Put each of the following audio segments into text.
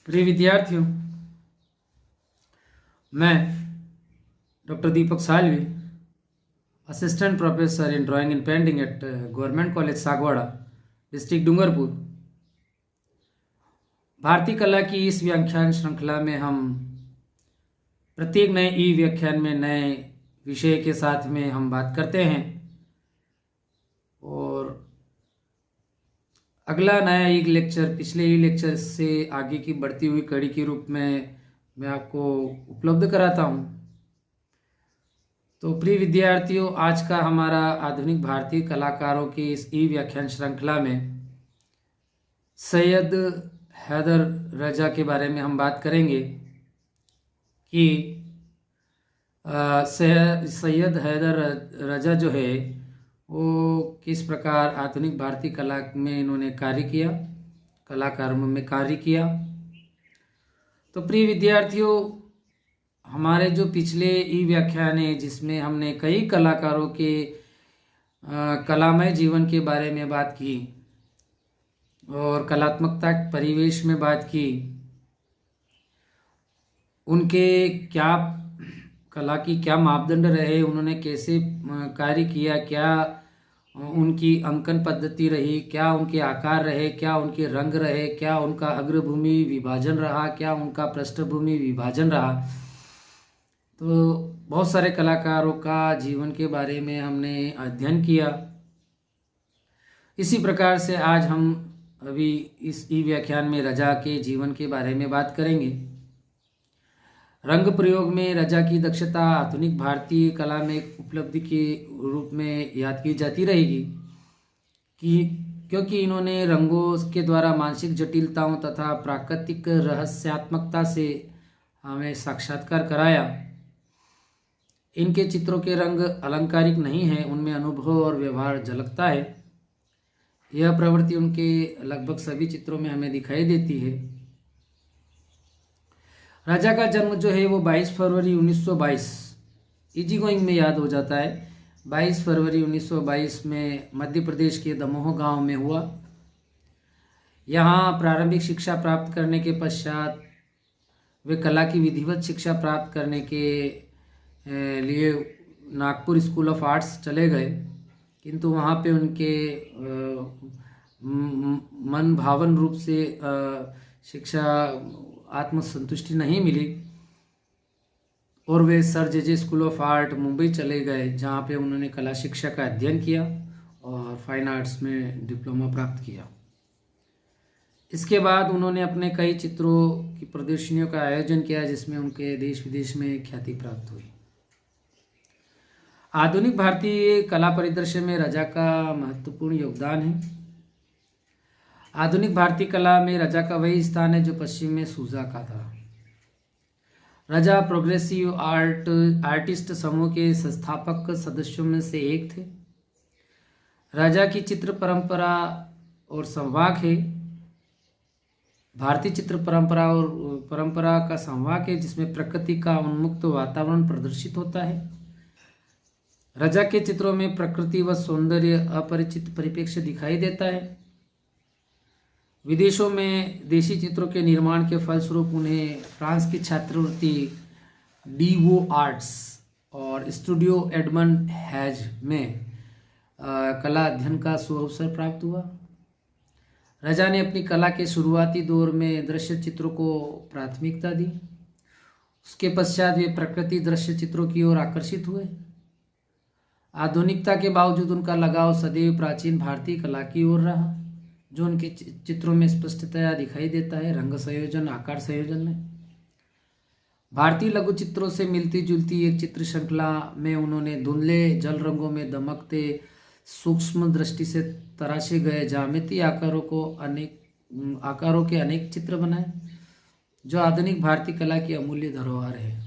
प्रिय विद्यार्थियों, मैं doctor Deepak Salvi, assistant professor in drawing and painting eight government college Sagwara, district Dungarpur. भारतीय कला की इस व्याख्यान श्रृंखला में हम प्रत्येक नए ई व्याख्यान में नए विषय के साथ में हम बात करते हैं और अगला नया ई लेक्चर पिछले ई लेक्चर से आगे की बढ़ती हुई कड़ी के रूप में मैं आपको उपलब्ध कराता हूँ। तो प्रिय विद्यार्थियों, आज का हमारा आधुनिक भारतीय कलाकारों की इस ई व्याख्यान श्रृंखला में सैयद हैदर रजा के बारे में हम बात करेंगे कि सैयद हैदर रजा जो है वो किस प्रकार आधुनिक भारतीय कला में इन्होंने कार्य किया, कलाकारों में कार्य किया। तो प्रिय विद्यार्थियों, हमारे जो पिछले ई व्याख्यान है जिसमें हमने कई कलाकारों के कलामय जीवन के बारे में बात की और कलात्मकता परिवेश में बात की, उनके क्या कला की क्या मापदंड रहे, उन्होंने कैसे कार्य किया, क्या उनकी अंकन पद्धति रही, क्या उनके आकार रहे, क्या उनके रंग रहे, क्या उनका अग्रभूमि विभाजन रहा, क्या उनका पृष्ठभूमि विभाजन रहा। तो बहुत सारे कलाकारों का जीवन के बारे में हमने अध्ययन किया। इसी प्रकार से आज हम अभी इस ई व्याख्यान में रजा के जीवन के बारे में बात करेंगे। रंग प्रयोग में रजा की दक्षता आधुनिक भारतीय कला में एक उपलब्धि के रूप में याद की जाती रहेगी क्योंकि इन्होंने रंगों के द्वारा मानसिक जटिलताओं तथा प्राकृतिक रहस्यात्मकता से हमें साक्षात्कार कराया। इनके चित्रों के रंग अलंकारिक नहीं हैं, उनमें अनुभव और व्यवहार झलकता है। यह प्रवृत्ति उनके लगभग सभी चित्रों में हमें दिखाई देती है। राजा का जन्म जो है वो 22 फरवरी 1922 इजी गोइंग में याद हो जाता है। 22 फरवरी 1922 में मध्य प्रदेश के दमोह गांव में हुआ। यहाँ प्रारंभिक शिक्षा प्राप्त करने के पश्चात वे कला की विधिवत शिक्षा प्राप्त करने के लिए नागपुर स्कूल ऑफ आर्ट्स चले गए, किंतु वहाँ पे उनके मन भावन रूप से शिक्षा आत्मसंतुष्टि नहीं मिली और वे sir J school of art Mumbai चले गए, जहाँ पे उन्होंने कला शिक्षा का अध्ययन किया और फाइन आर्ट्स में डिप्लोमा प्राप्त किया। इसके बाद उन्होंने अपने कई चित्रों की प्रदर्शनियों का आयोजन किया जिसमें उनके देश विदेश में ख्याति प्राप्त हुई। आधुनिक भारतीय कला परिदृश्य में रजा का महत्वपूर्ण योगदान है। आधुनिक भारतीय कला में रजा का वही स्थान है जो पश्चिम में सूजा का था। रजा प्रोग्रेसिव आर्टिस्ट समूह के संस्थापक सदस्यों में से एक थे। रजा की चित्र परंपरा और संवाक है। भारतीय चित्र परंपरा का संवाक है जिसमें प्रकृति का उन्मुक्त वातावरण प्रदर्शित होता है। रजा के चित्रों में प्रकृति व सौंदर्य अपरिचित परिप्रेक्ष्य दिखाई देता है। विदेशों में देशी चित्रों के निर्माण के फलस्वरूप उन्हें फ्रांस की छात्रवृत्ति डीवो आर्ट्स और स्टूडियो एडमंड हैज में कला अध्ययन का सुअवसर प्राप्त हुआ। रजा ने अपनी कला के शुरुआती दौर में दृश्य चित्रों को प्राथमिकता दी। उसके पश्चात वे प्रकृति दृश्य चित्रों की ओर आकर्षित हुए। आधुनिकता के बावजूद उनका लगाव सदैव प्राचीन भारतीय कला की ओर रहा, जो उनके चित्रों में स्पष्टतया दिखाई देता है रंग संयोजन, आकार संयोजन में। भारतीय लघु चित्रों से मिलती जुलती एक चित्र श्रृंखला में उन्होंने धुंधले जल रंगों में दमकते सूक्ष्म दृष्टि से तराशे गए ज्यामितीय आकारों के अनेक चित्र बनाए, जो आधुनिक भारतीय कला की अमूल्य धरोहर है।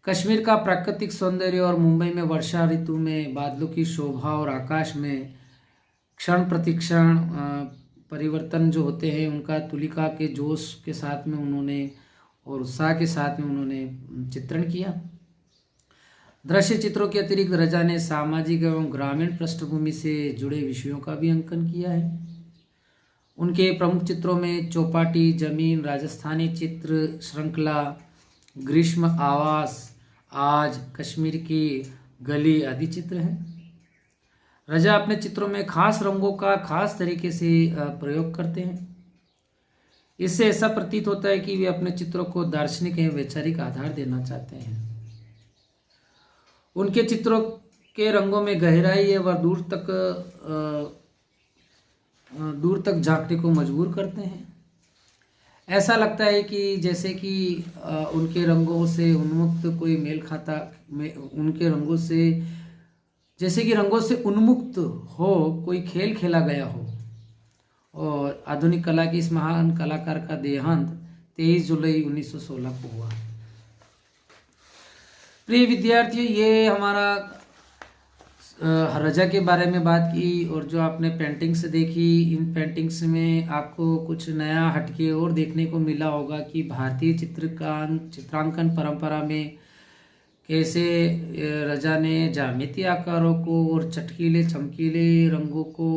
कश्मीर का प्राकृतिक सौंदर्य और मुंबई में वर्षा ऋतु में बादलों की शोभा और आकाश में क्षण प्रतिक्षण परिवर्तन जो होते हैं, उनका तुलिका के जोश के साथ में उन्होंने और उत्साह के साथ में उन्होंने चित्रण किया। दृश्य चित्रों के अतिरिक्त रजा ने सामाजिक एवं ग्रामीण पृष्ठभूमि से जुड़े विषयों का भी अंकन किया है। उनके प्रमुख चित्रों में चौपाटी, जमीन, राजस्थानी चित्र श्रृंखला, ग्रीष्म आवास, आज, कश्मीर की गली आदि चित्र हैं। रजा अपने चित्रों में खास रंगों का खास तरीके से प्रयोग करते हैं। इससे ऐसा प्रतीत होता है कि वे अपने चित्रों को दार्शनिक एवं वैचारिक आधार देना चाहते हैं। उनके चित्रों के रंगों में गहराई है, वह दूर तक झांकने को मजबूर करते हैं। ऐसा लगता है कि जैसे कि उनके रंगों से उन्मुक्त कोई मेल खाता, उनके रंगों से जैसे कि रंगों से उन्मुक्त हो कोई खेल खेला गया हो। और आधुनिक कला के इस महान कलाकार का देहांत 23 जुलाई 1916 को हुआ। प्रिय विद्यार्थियों, ये हमारा रजा के बारे में बात की, और जो आपने पेंटिंग्स देखी, इन पेंटिंग्स में आपको कुछ नया हटके और देखने को मिला होगा कि भारतीय चित्रांकन परंपरा में कैसे रजा ने ज्यामितीय आकारों को और चटकीले चमकीले रंगों को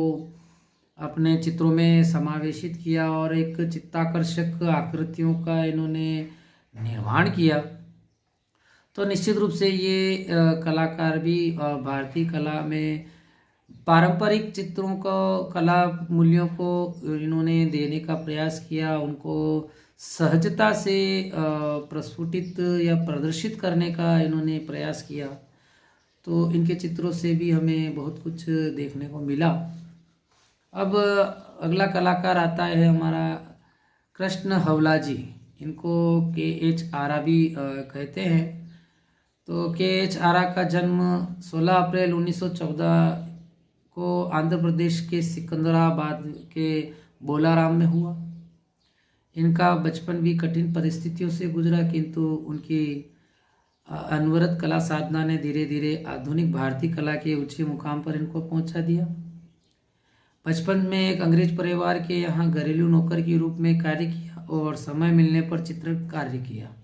अपने चित्रों में समावेशित किया और एक चित्ताकर्षक आकृतियों का इन्होंने निर्माण किया। तो निश्चित रूप से ये कलाकार भी भारतीय कला में पारंपरिक चित्रों को, कला मूल्यों को इन्होंने देने का प्रयास किया, उनको सहजता से प्रस्फुटित या प्रदर्शित करने का इन्होंने प्रयास किया। तो इनके चित्रों से भी हमें बहुत कुछ देखने को मिला। अब अगला कलाकार आता है हमारा कृष्ण हवला जी। इनको KH आरा भी कहते हैं। तो KH आरा का जन्म 16 अप्रैल 1914 को आंध्र प्रदेश के सिकंदराबाद के बोलाराम में हुआ। इनका बचपन भी कठिन परिस्थितियों से गुजरा, किंतु उनकी अनवरत कला साधना ने धीरे धीरे आधुनिक भारतीय कला के ऊंचे मुकाम पर इनको पहुंचा दिया। बचपन में एक अंग्रेज परिवार के यहाँ घरेलू नौकर के रूप में कार्य किया और समय मिलने पर चित्र कार्य किया।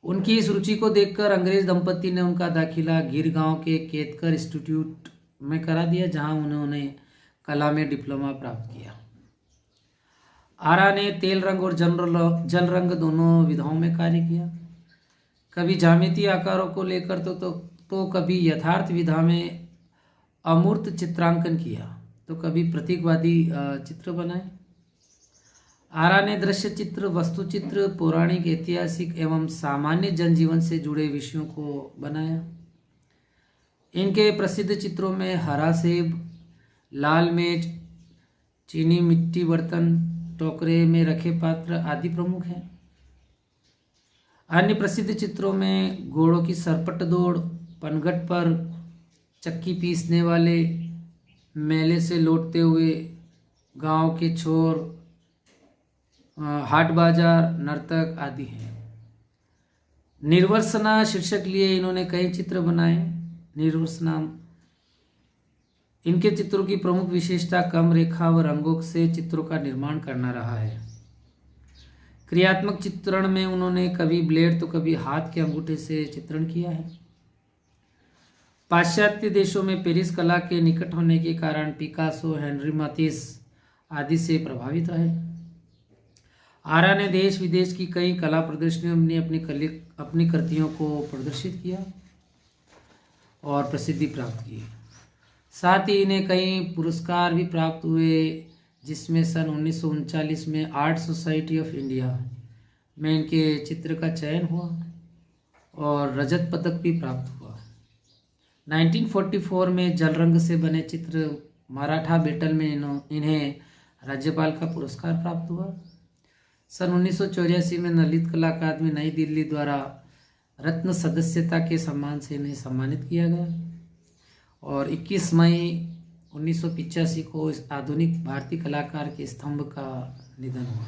उनकी इस रुचि को देखकर अंग्रेज दंपति ने उनका दाखिला गिर गांव के केतकर इंस्टीट्यूट में करा दिया, जहां उन्होंने कला में डिप्लोमा प्राप्त किया। आरा ने तेल रंग और जल रंग दोनों विधाओं में कार्य किया। कभी ज्यामितीय आकारों को लेकर तो कभी यथार्थ विधा में अमूर्त चित्रांकन किया, तो कभी प्रतीकवादी चित्र बनाए। आरा ने दृश्य चित्र, वस्तु चित्र, पौराणिक, ऐतिहासिक एवं सामान्य जनजीवन से जुड़े विषयों को बनाया। इनके प्रसिद्ध चित्रों में हरा सेब, लाल मेज, चीनी मिट्टी बर्तन, टोकरे में रखे पात्र आदि प्रमुख हैं। अन्य प्रसिद्ध चित्रों में घोड़ों की सरपट दौड़, पनघट पर चक्की पीसने वाले, मेले से लौटते हुए गांव के छोर, हाट बाजार, नर्तक आदि हैं। निर्वसना शीर्षक लिए इन्होंने कई चित्र बनाए। निर्वसना इनके चित्रों की प्रमुख विशेषता कम रेखा व रंगों से चित्रों का निर्माण करना रहा है। क्रियात्मक चित्रण में उन्होंने कभी ब्लेड तो कभी हाथ के अंगूठे से चित्रण किया है। पाश्चात्य देशों में पेरिस कला के निकट होने के कारण पिकासो, हेनरी मातिस आदि से प्रभावित रहे। आरा ने देश विदेश की कई कला प्रदर्शनियों में अपनी कृतियों को प्रदर्शित किया और प्रसिद्धि प्राप्त की। साथ ही इन्हें कई पुरस्कार भी प्राप्त हुए, जिसमें सन 1939 में आर्ट सोसाइटी ऑफ इंडिया में इनके चित्र का चयन हुआ और रजत पदक भी प्राप्त हुआ। 1944 में जल रंग से बने चित्र मराठा बैटल में इन्हें राज्यपाल का पुरस्कार प्राप्त हुआ। सन 1984 में ललित कला अकादमी नई दिल्ली द्वारा रत्न सदस्यता के सम्मान से इन्हें सम्मानित किया गया और 21 मई 1985 को इस आधुनिक भारतीय कलाकार के स्तंभ का निधन हुआ।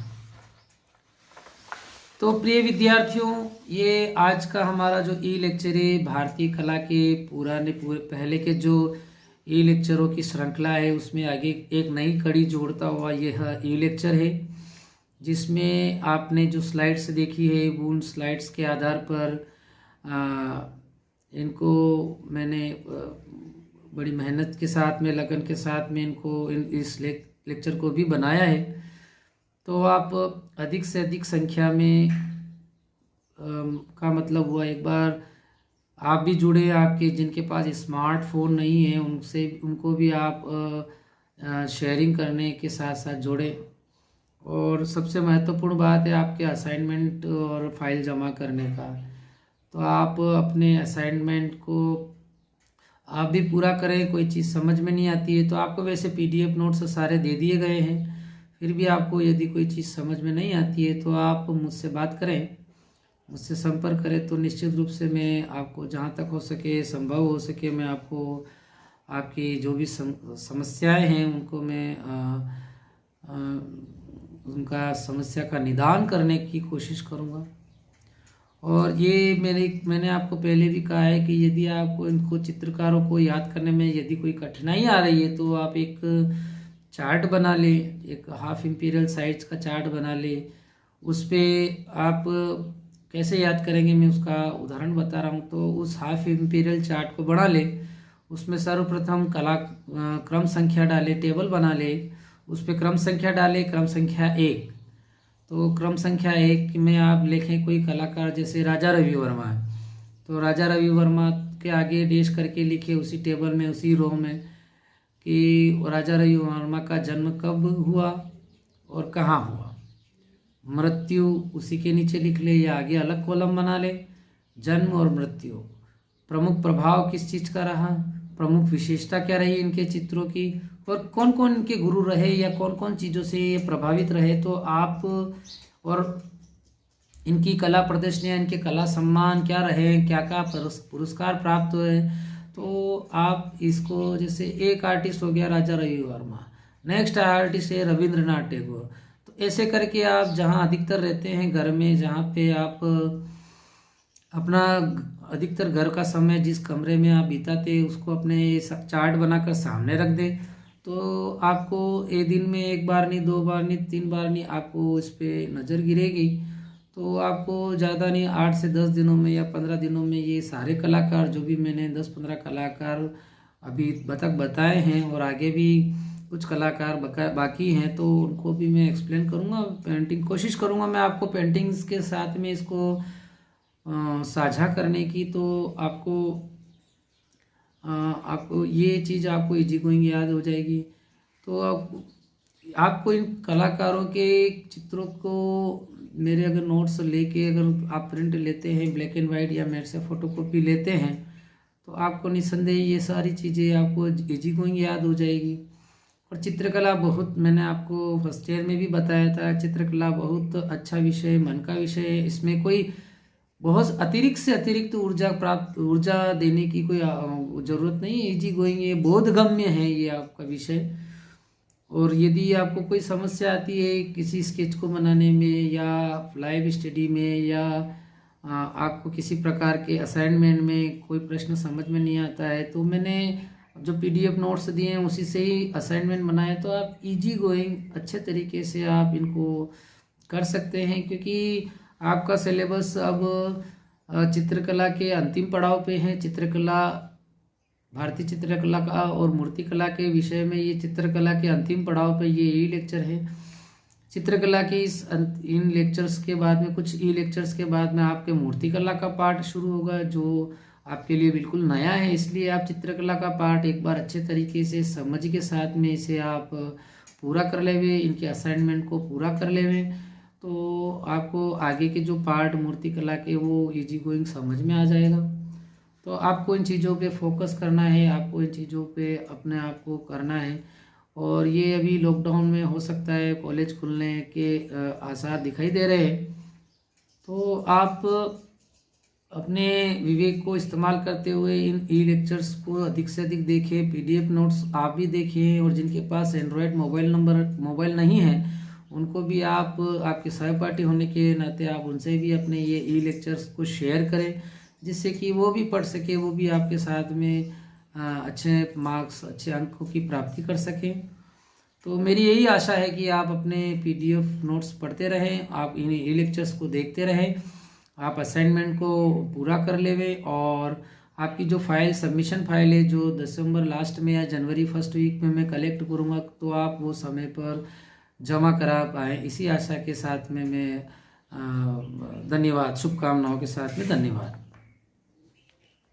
तो प्रिय विद्यार्थियों, ये आज का हमारा जो ई लेक्चर है, भारतीय कला के पूरे पहले के जो ई लेक्चरों की श्रृंखला है, उसमें आगे एक नई कड़ी जोड़ता हुआ यह ई लेक्चर है, जिसमें आपने जो स्लाइड्स देखी है, उन स्लाइड्स के आधार पर इनको मैंने बड़ी मेहनत के साथ में, लगन के साथ में इनको इस लेक्चर को भी बनाया है। तो आप अधिक से अधिक संख्या में का मतलब हुआ एक बार आप भी जुड़े, आपके जिनके पास स्मार्टफोन नहीं है उनको भी आप शेयरिंग करने के साथ साथ जोड़ें। और सबसे महत्वपूर्ण बात है आपके असाइनमेंट और फाइल जमा करने का। तो आप अपने असाइनमेंट को आप भी पूरा करें। कोई चीज़ समझ में नहीं आती है तो आपको वैसे PDF नोट्स सारे दे दिए गए हैं, फिर भी आपको यदि कोई चीज़ समझ में नहीं आती है तो आप मुझसे बात करें, मुझसे संपर्क करें। तो निश्चित रूप से मैं आपको जहाँ तक हो सके, संभव हो सके, मैं आपको आपकी जो भी समस्याएं हैं उनको मैं उनका समस्या का निदान करने की कोशिश करूँगा। और ये मैंने आपको पहले भी कहा है कि यदि आपको इनको चित्रकारों को याद करने में यदि कोई कठिनाई आ रही है तो आप एक चार्ट बना लें, एक हाफ इम्पीरियल साइज का चार्ट बना लें। उस पर आप कैसे याद करेंगे मैं उसका उदाहरण बता रहा हूँ। तो उस हाफ इम्पीरियल चार्ट को बना लें, उसमें सर्वप्रथम क्रम संख्या डालें, टेबल बना लें, उस पर क्रम संख्या डालें, क्रम संख्या 1। तो क्रम संख्या 1 में आप लिखें कोई कलाकार, जैसे राजा रवि वर्मा है तो राजा रवि वर्मा के आगे डैश करके लिखे उसी टेबल में, उसी रो में कि राजा रवि वर्मा का जन्म कब हुआ और कहाँ हुआ। मृत्यु उसी के नीचे लिख ले या आगे अलग कॉलम बना ले। जन्म और मृत्यु, प्रमुख प्रभाव किस चीज़ का रहा, प्रमुख विशेषता क्या रही इनके चित्रों की, और कौन कौन इनके गुरु रहे या कौन कौन चीज़ों से ये प्रभावित रहे। तो आप और इनकी कला प्रदर्शनियाँ, इनके कला सम्मान क्या रहे, क्या क्या पुरस्कार प्राप्त हुए। तो आप इसको, जैसे एक आर्टिस्ट हो गया राजा रवि वर्मा, नेक्स्ट आर्टिस्ट है रविंद्रनाथ टैगोर। तो ऐसे करके आप जहाँ अधिकतर रहते हैं घर में, जहाँ पे आप अपना अधिकतर घर का समय जिस कमरे में आप बिताते उसको अपने चार्ट बनाकर सामने रख दे। तो आपको एक दिन में 1 बार नहीं, 2 बार नहीं, 3 बार नहीं, आपको इस पर नज़र गिरेगी। तो आपको ज़्यादा नहीं, 8 से 10 दिनों में या 15 दिनों में ये सारे कलाकार, जो भी मैंने 10-15 कलाकार अभी तक बताए हैं और आगे भी कुछ कलाकार बाकी हैं, तो उनको भी मैं एक्सप्लेन करूँगा। पेंटिंग कोशिश करूँगा मैं आपको पेंटिंग्स के साथ में इसको साझा करने की। तो आपको ये चीज़ आपको इजी गोइंग याद हो जाएगी। तो आपको इन कलाकारों के चित्रों को मेरे अगर नोट्स लेके अगर आप प्रिंट लेते हैं ब्लैक एंड वाइट या मेरे से फ़ोटोकॉपी लेते हैं तो आपको निस्संदेह ये सारी चीज़ें आपको इजी गोइंग याद हो जाएगी। और चित्रकला बहुत, मैंने आपको फर्स्ट ईयर में भी बताया था, चित्रकला बहुत अच्छा विषय, मन का विषय है। इसमें कोई बहुत अतिरिक्त से अतिरिक्त ऊर्जा देने की कोई ज़रूरत नहीं है। इजी गोइंग, ये बोधगम्य है ये आपका विषय। और यदि आपको कोई समस्या आती है किसी स्केच को बनाने में या लाइव स्टडी में या आपको किसी प्रकार के असाइनमेंट में कोई प्रश्न समझ में नहीं आता है, तो मैंने जो PDF नोट्स दिए हैं उसी से ही असाइनमेंट बनाए। तो आप इजी गोइंग अच्छे तरीके से आप इनको कर सकते हैं, क्योंकि आपका सिलेबस अब चित्रकला के अंतिम पड़ाव पे है। चित्रकला, भारतीय चित्रकला का और मूर्तिकला के विषय में ये चित्रकला के अंतिम पड़ाव पे ये ई लेक्चर है। चित्रकला के इन लेक्चर्स के बाद में, कुछ ई लेक्चर्स के बाद में आपके मूर्तिकला का पार्ट शुरू होगा, जो आपके लिए बिल्कुल नया है। इसलिए आप चित्रकला का पार्ट एक बार अच्छे तरीके से समझ के साथ में इसे आप पूरा कर ले हुए, इनके असाइनमेंट को पूरा कर ले हुए, तो आपको आगे के जो पार्ट मूर्तिकला के वो इजी गोइंग समझ में आ जाएगा। तो आपको इन चीज़ों पे फोकस करना है, आपको इन चीज़ों पे अपने आप को करना है। और ये अभी लॉकडाउन में हो सकता है कॉलेज खुलने के आसार दिखाई दे रहे हैं, तो आप अपने विवेक को इस्तेमाल करते हुए इन ई लेक्चर्स को अधिक से अधिक देखें। PDF नोट्स आप भी देखें, और जिनके पास एंड्रॉयड मोबाइल नहीं है उनको भी आप, आपके सहपाठी होने के नाते आप उनसे भी अपने ये ई लेक्चर्स को शेयर करें, जिससे कि वो भी पढ़ सके, वो भी आपके साथ में अच्छे मार्क्स, अच्छे अंकों की प्राप्ति कर सकें। तो मेरी यही आशा है कि आप अपने PDF नोट्स पढ़ते रहें, आप इन ई लेक्चर्स को देखते रहें, आप असाइनमेंट को पूरा कर लेवें और आपकी जो फाइल सबमिशन फाइल है जो दिसंबर लास्ट में या जनवरी फर्स्ट वीक में मैं कलेक्ट करूँगा, तो आप वो समय पर जमा करा पाएँ, इसी आशा के साथ में मैं धन्यवाद, शुभकामनाओं के साथ में धन्यवाद।